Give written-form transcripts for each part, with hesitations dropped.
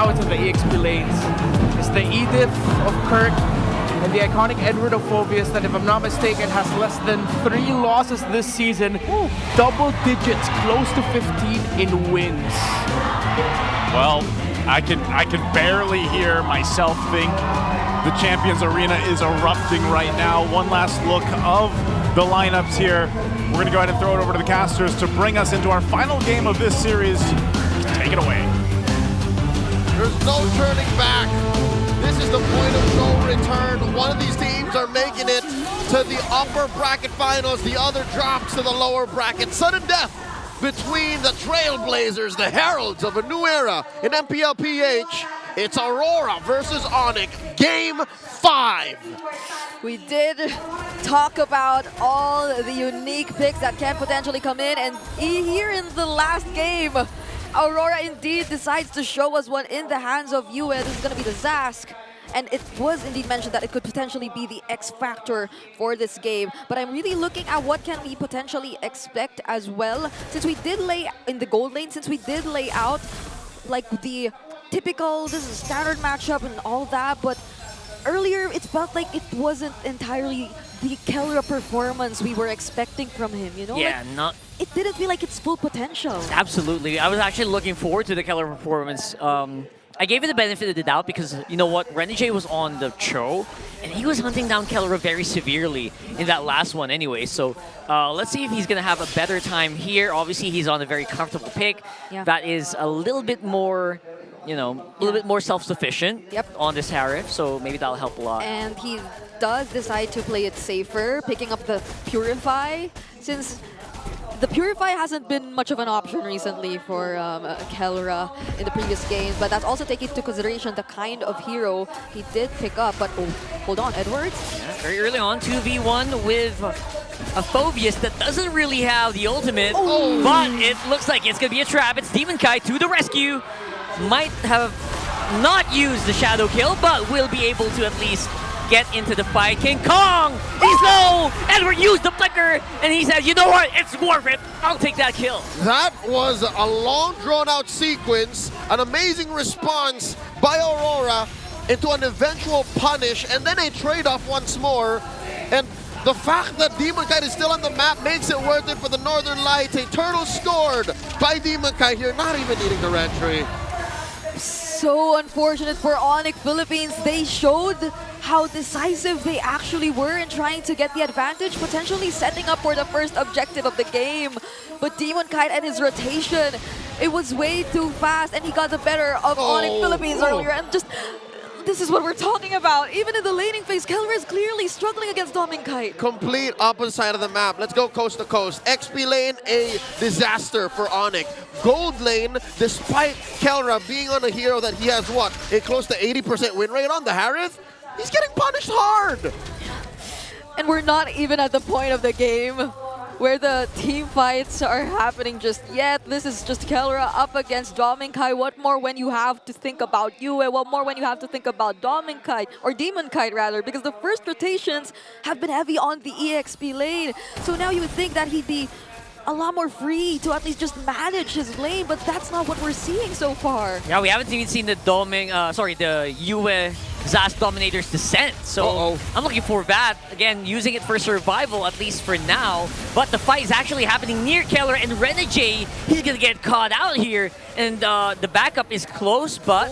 now into the EXP lanes. It's the Edith of Kirk and the iconic Edward of Phobius that, if I'm not mistaken, has less than 3 losses this season. Double digits, close to 15 in wins. Well, I can barely hear myself think. The Champions Arena is erupting right now. One last look of the lineups here. We're going to go ahead and throw it over to the casters to bring us into our final game of this series. Take it away. There's no turning back. This is the point of no return. One of these teams are making it to the upper bracket finals. The other drops to the lower bracket. Sudden death between the Trailblazers, the heralds of a new era in MPL PH. It's Aurora versus ONIC, Game 5. We did talk about all the unique picks that can potentially come in, and here in the last game, Aurora indeed decides to show us one in the hands of Yue. This is going to be the Zask. And it was indeed mentioned that it could potentially be the X factor for this game. But I'm really looking at what can we potentially expect as well. Since we did lay in the gold lane, since we did lay out like the typical, this is a standard matchup and all that, but earlier it felt like it wasn't entirely the Keller performance we were expecting from him, you know? Yeah, like, it didn't feel like its full potential. Absolutely. I was actually looking forward to the Keller performance. I gave it the benefit of the doubt because, you know what, Renegade was on the Cho, and he was hunting down Keller very severely in that last one anyway. So let's see if he's going to have a better time here. Obviously, he's on a very comfortable pick that is a little bit more, you know, a little bit more self-sufficient on this Harif, so maybe that'll help a lot. And he does decide to play it safer, picking up the Purify, since the Purify hasn't been much of an option recently for Kelra in the previous games, but that's also taking into consideration the kind of hero he did pick up. But oh, hold on, Edwards? Yeah, very early on, 2v1 with a Phobius that doesn't really have the ultimate, but it looks like it's going to be a trap. It's Demon Kai to the rescue. Might have not used the Shadow Kill, but will be able to at least get into the fight. King Kong, he's low! Edward used the flicker, and he said, you know what, it's worth it. I'll take that kill. That was a long, drawn-out sequence, an amazing response by Aurora into an eventual punish, and then a trade-off once more. And the fact that Demon Kite is still on the map makes it worth it for the Northern Lights. A turtle scored by Demon Kite here, not even needing the entry. So unfortunate for ONIC Philippines. They showed how decisive they actually were in trying to get the advantage, potentially setting up for the first objective of the game. But Demon Kite and his rotation, it was way too fast, and he got the better of ONIC Philippines earlier. And just, this is what we're talking about. Even in the laning phase, Kelra is clearly struggling against Demon Kite. Complete opposite side of the map. Let's go coast to coast. XP lane, a disaster for ONIC. Gold lane, despite Kelra being on a hero that he has, what, a close to 80% win rate on the Harith, he's getting punished hard. And we're not even at the point of the game where the team fights are happening just yet. This is just Kelra up against Dominkai. What more when you have to think about Yue? What more when you have to think about Dominkai, or Demon Kite rather, because the first rotations have been heavy on the EXP lane. So now you would think that he'd be a lot more free to at least just manage his lane, but that's not what we're seeing so far. Yeah, we haven't even seen the the Yue Zas Dominator's descent, so I'm looking for that. Again, using it for survival, at least for now. But the fight is actually happening near Keller, and Renegade, he's gonna get caught out here. And the backup is close, but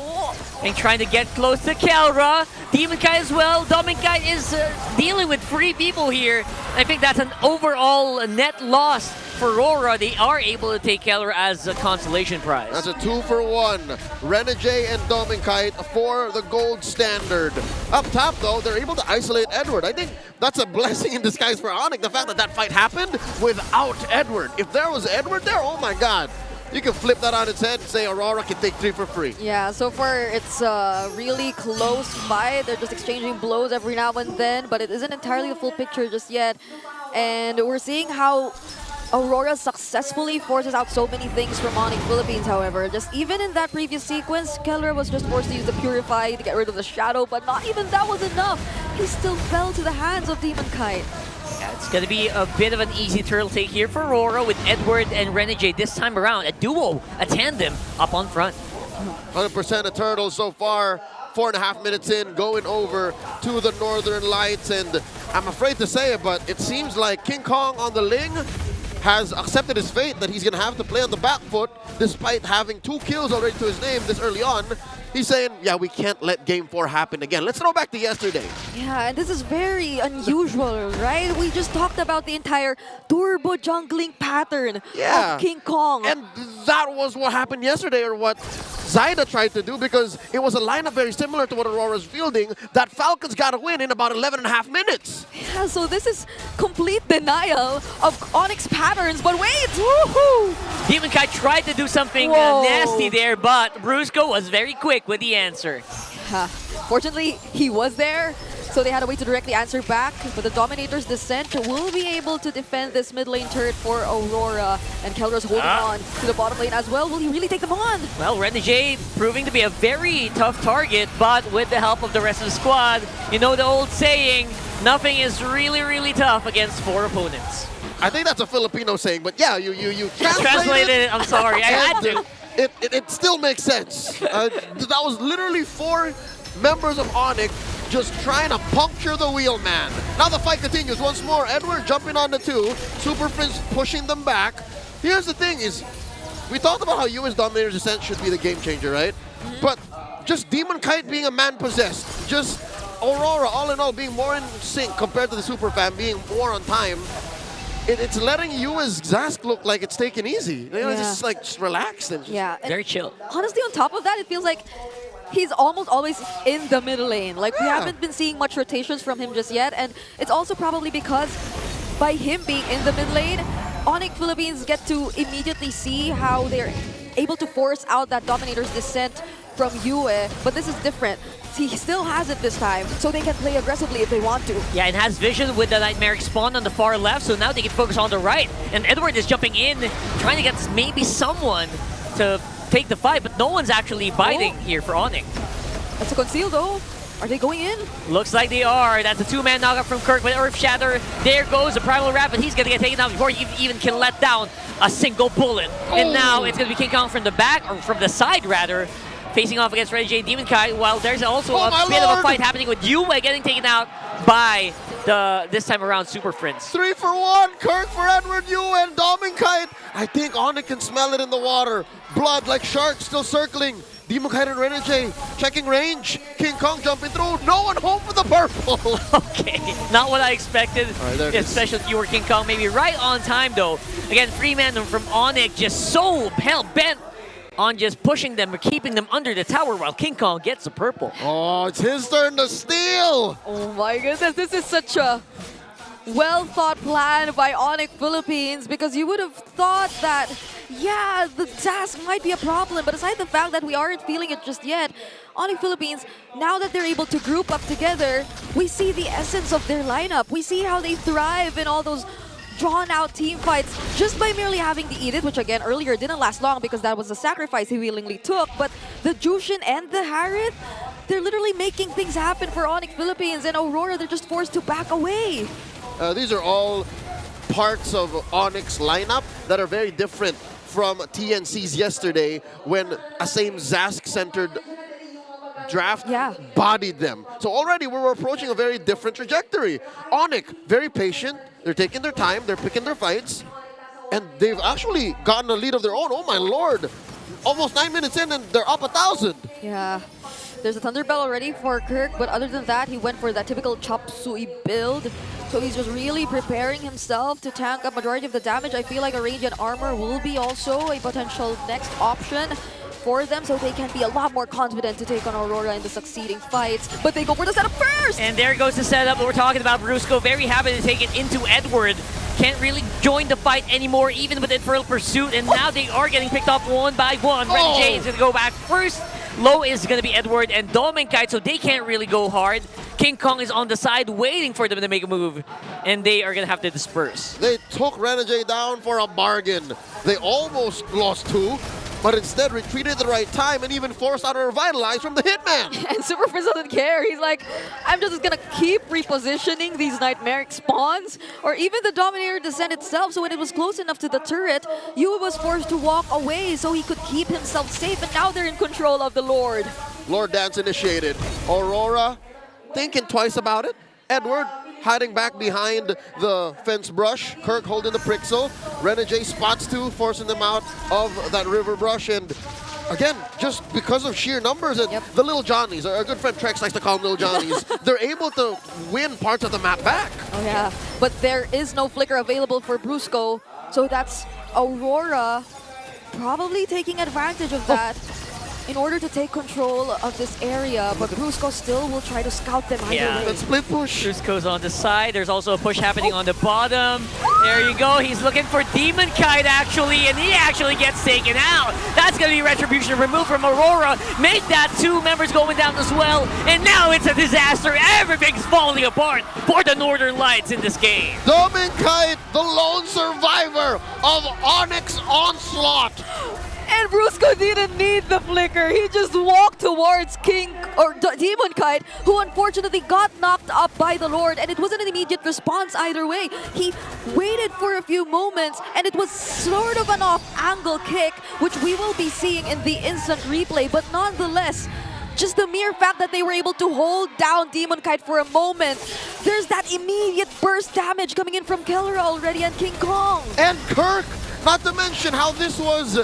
and trying to get close to Kelra. Demon Kai as well. Demon Kai is dealing with 3 people here. I think that's an overall net loss for Aurora. They are able to take Keller as a consolation prize. That's a 2-for-1. Renegade and Dominkite for the gold standard. Up top, though, they're able to isolate Edward. I think that's a blessing in disguise for ONIC, the fact that that fight happened without Edward. If there was Edward there, oh my god. You can flip that on its head and say Aurora can take 3 for free. Yeah, so far it's a really close fight. They're just exchanging blows every now and then, but it isn't entirely a full picture just yet. And we're seeing how Aurora successfully forces out so many things from ONIC Philippines, however. Just even in that previous sequence, Keller was just forced to use the Purify to get rid of the Shadow, but not even that was enough. He still fell to the hands of Demon Kite. Yeah, it's going to be a bit of an easy turtle take here for Aurora with Edward and Renegade this time around. A duo, a tandem up on front. 100% Eternal so far. 4.5 minutes in, going over to the Northern Lights, and I'm afraid to say it, but it seems like King Kong on the Ling has accepted his fate that he's going to have to play on the back foot despite having 2 kills already to his name this early on. He's saying, yeah, we can't let Game 4 happen again. Let's throw back to yesterday. Yeah, and this is very unusual, right? We just talked about the entire turbo jungling pattern of King Kong. And that was what happened yesterday, or what Zyda tried to do, because it was a lineup very similar to what Aurora's fielding that Falcons got to win in about 11.5 minutes. Yeah, so this is complete denial of ONIC patterns, but wait! Woohoo! Demonkai tried to do something nasty there, but Brusco was very quick with the answer. Fortunately, he was there, so they had a way to directly answer back, but the Dominator's Descent will be able to defend this mid lane turret for Aurora, and Kelra's holding on to the bottom lane as well. Will he really take them on? Well, Renegade proving to be a very tough target, but with the help of the rest of the squad, you know the old saying, nothing is really, really tough against 4 opponents. I think that's a Filipino saying, but yeah, you translated it. I'm sorry, I had to. It still makes sense. That was literally 4 members of ONIC just trying to puncture the wheel, man. Now the fight continues once more. Edward jumping on the 2. Super Prince pushing them back. Here's the thing is, we talked about how US Dominator's Descent should be the game changer, right? But just Demon Kite being a man possessed, just Aurora all in all being more in sync compared to the Super Fan being more on time, it's letting you as Zask look like it's taken easy. You know, just relaxed and just very chill. Honestly, on top of that, it feels like he's almost always in the middle lane. Like, we haven't been seeing much rotations from him just yet, and it's also probably because by him being in the mid lane, ONIC Philippines get to immediately see how they're able to force out that Dominator's Descent from Yue, but this is different. He still has it this time, so they can play aggressively if they want to. Yeah, and has vision with the Nightmaric spawn on the far left, so now they can focus on the right. And Edward is jumping in, trying to get maybe someone to take the fight, but no one's actually biting here for ONIC. That's a conceal though. Are they going in? Looks like they are. That's a 2-man knockup from Kirk with Earth Shatter. There goes the Primal Wrap, but he's going to get taken out before he even can let down a single bullet. And now it's going to be King Kong from the back, or from the side rather, facing off against Renegade Demonkai, while there's also a bit of a fight happening with Yue getting taken out by the, this time around, Super Prince. 3 for 1, Kirk for Edward, Yue, and Dominkite. I think ONIC can smell it in the water. Blood like sharks still circling. Demonkite and Renegade checking range. King Kong jumping through. No one home for the purple. Okay, not what I expected, especially if you were King Kong. Maybe right on time though. Again, Freeman from ONIC just so hell-bent on just pushing them or keeping them under the tower while King Kong gets the purple. Oh, it's his turn to steal. Oh my goodness, this is such a well-thought plan by ONIC Philippines, because you would have thought that, yeah, the task might be a problem, but aside the fact that we aren't feeling it just yet, ONIC Philippines, now that they're able to group up together, we see the essence of their lineup. We see how they thrive in all those drawn-out team fights just by merely having the Edith, which again earlier didn't last long because that was a sacrifice he willingly took, but the Jushin and the Harith, they're literally making things happen for ONIC Philippines, and Aurora, they're just forced to back away. These are all parts of ONIC's lineup that are very different from TNC's yesterday when a same Zask-centered draft bodied them. So already we're approaching a very different trajectory. ONIC, very patient. They're taking their time. They're picking their fights. And they've actually gotten a lead of their own. Oh my lord. Almost 9 minutes in and they're up 1,000. Yeah. There's a Thunder Bell already for Kirk, but other than that, he went for that typical Chop Suey build. So he's just really preparing himself to tank a majority of the damage. I feel like a range and armor will be also a potential next option for them, so they can be a lot more confident to take on Aurora in the succeeding fights. But they go for the setup first! And there goes the setup that we're talking about. Brusco very happy to take it into Edward. Can't really join the fight anymore, even with Infernal Pursuit, and now they are getting picked off one by one. Renegade is going to go back first. Low is going to be Edward and Dominkite, so they can't really go hard. King Kong is on the side waiting for them to make a move, and they are going to have to disperse. They took Renegade down for a bargain. They almost lost 2. but instead retreated at the right time and even forced out a Revitalize from the Hitman. And Super Prince doesn't care. He's like, I'm just gonna keep repositioning these Nightmaric spawns, or even the Dominator Descent itself. So when it was close enough to the turret, Yue was forced to walk away so he could keep himself safe, and now they're in control of the Lord. Lord Dance initiated. Aurora thinking twice about it. Edward hiding back behind the fence brush. Kirk holding the Prixel. Renegade spots two, forcing them out of that river brush. And again, just because of sheer numbers and the Little Johnnies, our good friend Trex likes to call them Little Johnnies, they're able to win parts of the map back. Oh yeah, but there is no flicker available for Brusco, so that's Aurora probably taking advantage of that in order to take control of this area, but Brusco still will try to scout them either way. That split push. Brusco's on the side. There's also a push happening on the bottom. There you go. He's looking for Demon Kite, actually, and he actually gets taken out. That's going to be Retribution removed from Aurora. Make that 2 members going down as well. And now it's a disaster. Everything's falling apart for the Northern Lights in this game. Demon Kite, the lone survivor of ONIC's onslaught. And Brusco didn't need the flicker. He just walked towards Demon Kite, who unfortunately got knocked up by the Lord, and it wasn't an immediate response either way. He waited for a few moments, and it was sort of an off-angle kick, which we will be seeing in the instant replay, but nonetheless, just the mere fact that they were able to hold down Demon Kite for a moment, there's that immediate burst damage coming in from Keller already and King Kong. And Kirk, not to mention how this was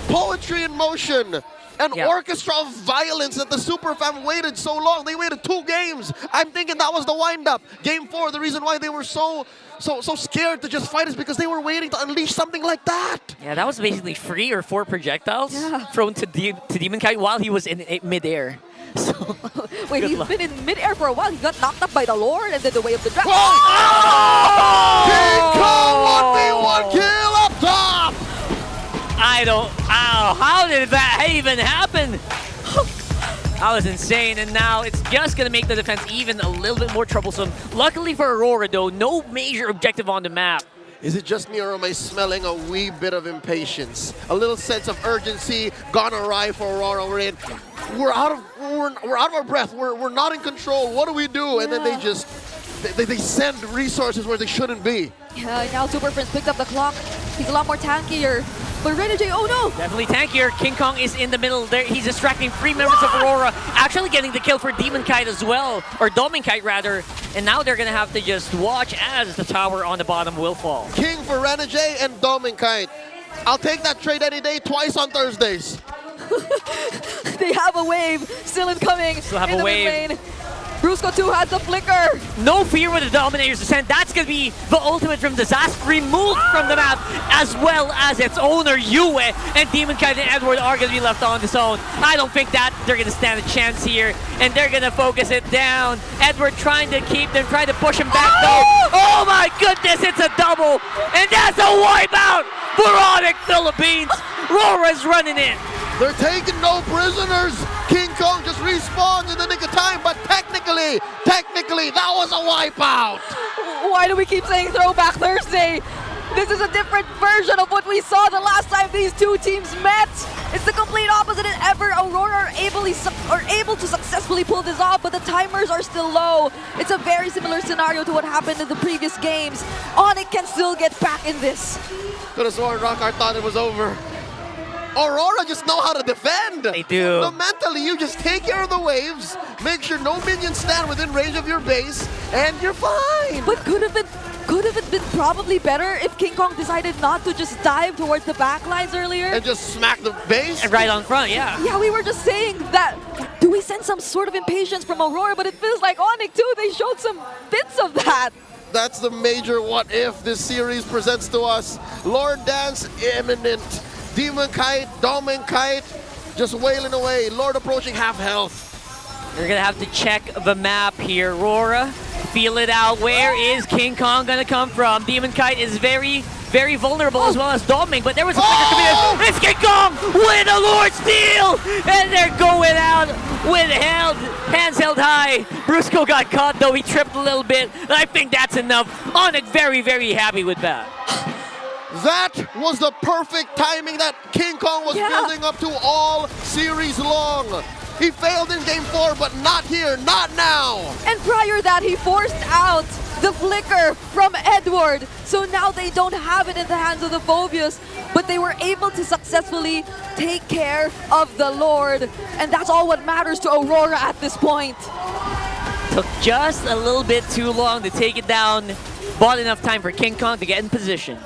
poetry in motion, an orchestra of violence that the Super Fam waited so long. They waited 2 games. I'm thinking that was the wind-up. Game 4, the reason why they were so scared to just fight is because they were waiting to unleash something like that. Yeah, that was basically 3 or 4 projectiles thrown to Demon Kite while he was in midair. So, wait, he's been in midair for a while. He got knocked up by the Lord and then the way of the dragon. King Kong 1v1 kill up top! How did that even happen? That was insane, and now it's just going to make the defense even a little bit more troublesome. Luckily for Aurora, though, no major objective on the map. Is it just me, or am I smelling a wee bit of impatience? A little sense of urgency gone awry for Aurora. We're out of our breath. We're not in control. What do we do? And then they just they send resources where they shouldn't be. Yeah, now Super Prince picked up the clock. He's a lot more tankier. But Renegade, oh no! Definitely tankier. King Kong is in the middle there. He's distracting 3 members of Aurora, actually getting the kill for Demon Kite as well, or Domin Kite rather. And now they're gonna have to just watch as the tower on the bottom will fall. King for Renegade and Domin Kite. I'll take that trade any day, twice on Thursdays. They have a wave still incoming. Still have a wave. Brusco 2 has the flicker. No fear with the Dominator's Descent. That's going to be the ultimate from Disaster, removed from the map, as well as its owner, Yue. And Demon Kite and Edward are going to be left on his own. I don't think that they're going to stand a chance here, and they're going to focus it down. Edward trying to keep them, trying to push him back, though. Oh my goodness, it's a double. And that's a wipeout for ONIC Philippines. Rora's running in. They're taking no prisoners. King Kong just respawns in the nick of time, but technically, that was a wipeout. Why do we keep saying Throwback Thursday? This is a different version of what we saw the last time these 2 teams met. It's the complete opposite than ever. Aurora are able to successfully pull this off, but the timers are still low. It's a very similar scenario to what happened in the previous games. ONIC can still get back in this. Could have sworn Rockart thought it was over. Aurora just know how to defend. They do. So mentally, you just take care of the waves, make sure no minions stand within range of your base, and you're fine. But could have it been probably better if King Kong decided not to just dive towards the backlines earlier? And just smack the base? And right on front, yeah. Yeah, we were just saying that. Do we sense some sort of impatience from Aurora? But it feels like ONIC too. They showed some bits of that. That's the major what if this series presents to us. Lord Dance imminent. Demon Kite, Domin Kite, just wailing away. Lord approaching half health. You're going to have to check the map here. Aurora, feel it out. Where is King Kong going to come from? Demon Kite is very, very vulnerable as well as Domin, but there was a flicker coming in. It's King Kong with a Lord Steal! And they're going out with hands held high. Brusco got caught though. He tripped a little bit. And I think that's enough. ONIC very, very happy with that. That was the perfect timing that King Kong was building up to all series long. He failed in game 4, but not here, not now. And prior that, he forced out the flicker from Edward. So now they don't have it in the hands of the Phobius, but they were able to successfully take care of the Lord. And that's all what matters to Aurora at this point. Took just a little bit too long to take it down. Bought enough time for King Kong to get in position.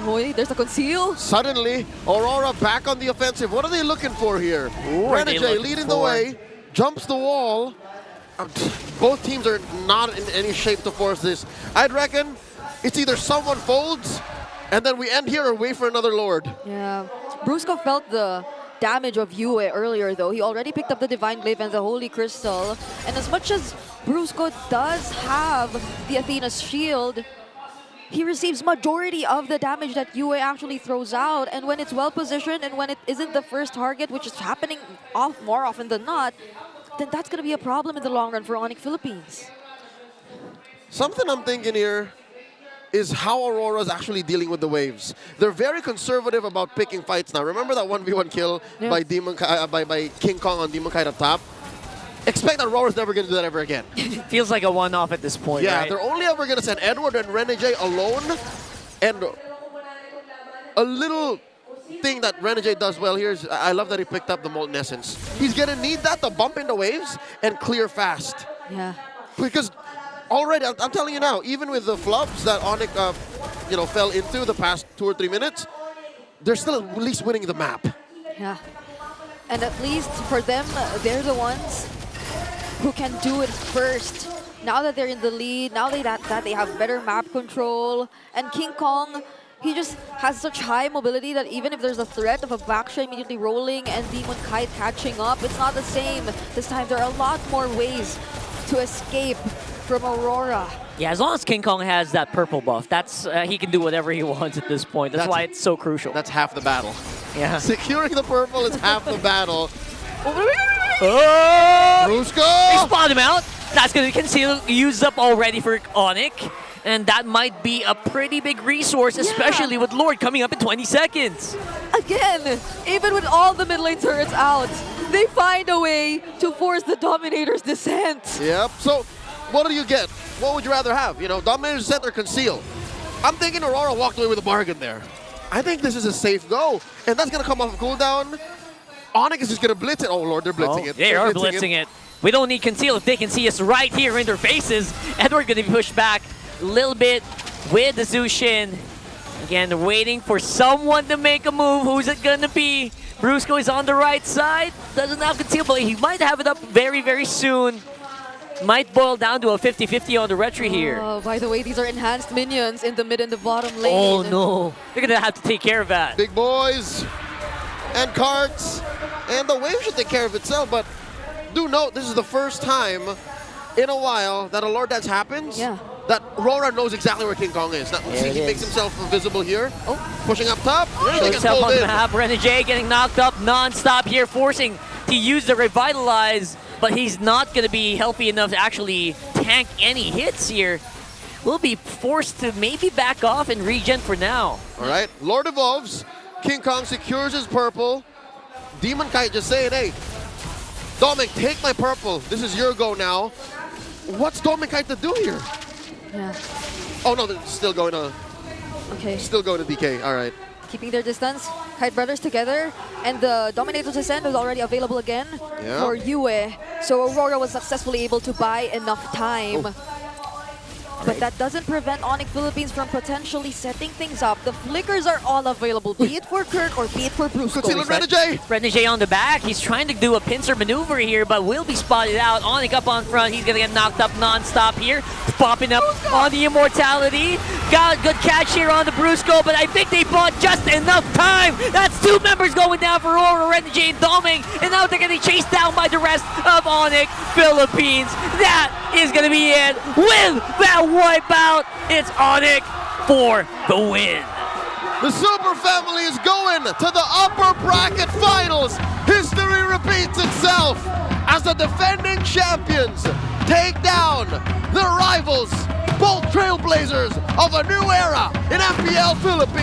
Boy, there's a conceal. Suddenly, Aurora back on the offensive. What are they looking for here? Renegade leading the way, jumps the wall. Both teams are not in any shape to force this. I'd reckon it's either someone folds, and then we end here or wait for another Lord. Yeah, Brusco felt the damage of Yue earlier though. He already picked up the Divine Glaive and the Holy Crystal. And as much as Brusco does have the Athena's shield, he receives majority of the damage that Yue actually throws out. And when it's well positioned and when it isn't the first target, which is happening more often than not, then that's going to be a problem in the long run for ONIC Philippines. Something I'm thinking here is how Aurora is actually dealing with the waves. They're very conservative about picking fights now. Remember that 1v1 kill by by King Kong on Demon Kite up top? Expect that Aurora's never going to do that ever again. Feels like a one-off at this point, yeah, right? They're only ever going to send Edward and Renegade alone. And a little thing that Renegade does well here is I love that he picked up the Molten Essence. He's going to need that to bump into waves and clear fast. Yeah. Because already, I'm telling you now, even with the flubs that ONIC fell into the past 2 or 3 minutes, they're still at least winning the map. Yeah. And at least for them, they're the ones who can do it first. Now that they're in the lead, now that they have better map control, and King Kong, he just has such high mobility that even if there's a threat of a backshot immediately rolling and Demon Kite catching up, it's not the same. This time there are a lot more ways to escape from Aurora. Yeah, as long as King Kong has that purple buff, that's he can do whatever he wants at this point. That's why it's so crucial. That's half the battle. Yeah. Securing the purple is half the battle. Oh! Brusco! They spot him out. That's going to conceal, used up already for ONIC. And that might be a pretty big resource, especially with Lord coming up in 20 seconds. Again, even with all the mid lane turrets out, they find a way to force the Dominator's descent. Yep. So, what do you get? What would you rather have? Dominator's descent or conceal? I'm thinking Aurora walked away with a bargain there. I think this is a safe go. And that's going to come off of cooldown. ONIC is just going to blitz it. Oh, Lord, they're blitzing it. They are blitzing it. We don't need conceal if they can see us right here in their faces. Edward going to be pushed back a little bit with the Zushin. Again, they're waiting for someone to make a move. Who's it going to be? Brusco is on the right side. Doesn't have conceal, but he might have it up very, very soon. Might boil down to a 50-50 on the retry here. Oh, by the way, these are enhanced minions in the mid and the bottom lane. Oh no, they're gonna have to take care of that. Big boys and carts, and the wave should take care of itself, but do note this is the first time in a while that a Lord Dance happens. Yeah. That Aurora knows exactly where King Kong is. Now, see, he makes himself visible here. Oh, pushing up top. Shows himself on the map. Renegade getting knocked up non-stop here, forcing to use the Revitalize, but he's not going to be healthy enough to actually tank any hits here. Will be forced to maybe back off and regen for now. All right, Lord evolves. King Kong secures his purple. Demon Kite just saying, hey, Dominic, take my purple. This is your go now. What's Dominic Kite to do here? Yeah. Oh no, they're still going to. Okay. Still going to DK. All right. Keeping their distance. Kite Brothers together, and the Dominator's Descent is already available again for Yue. So Aurora was successfully able to buy enough time. But that doesn't prevent ONIC Philippines from potentially setting things up. The flickers are all available, be it for Kirk or be it for Brusco. Renegade on the back. He's trying to do a pincer maneuver here, but will be spotted out. ONIC up on front. He's going to get knocked up non-stop here. Popping up on the Immortality. Got a good catch here on the Brusco, but I think they bought just enough time. That's 2 members going down for Aurora, Renegade, Doming, and now they're going to be chased down by the rest of ONIC Philippines. That is going to be it with that wipeout. It's ONIC for the win. The Super Family is going to the upper bracket finals. History repeats itself as the defending champions take down the rivals bold trailblazers of a new era in MPL Philippines.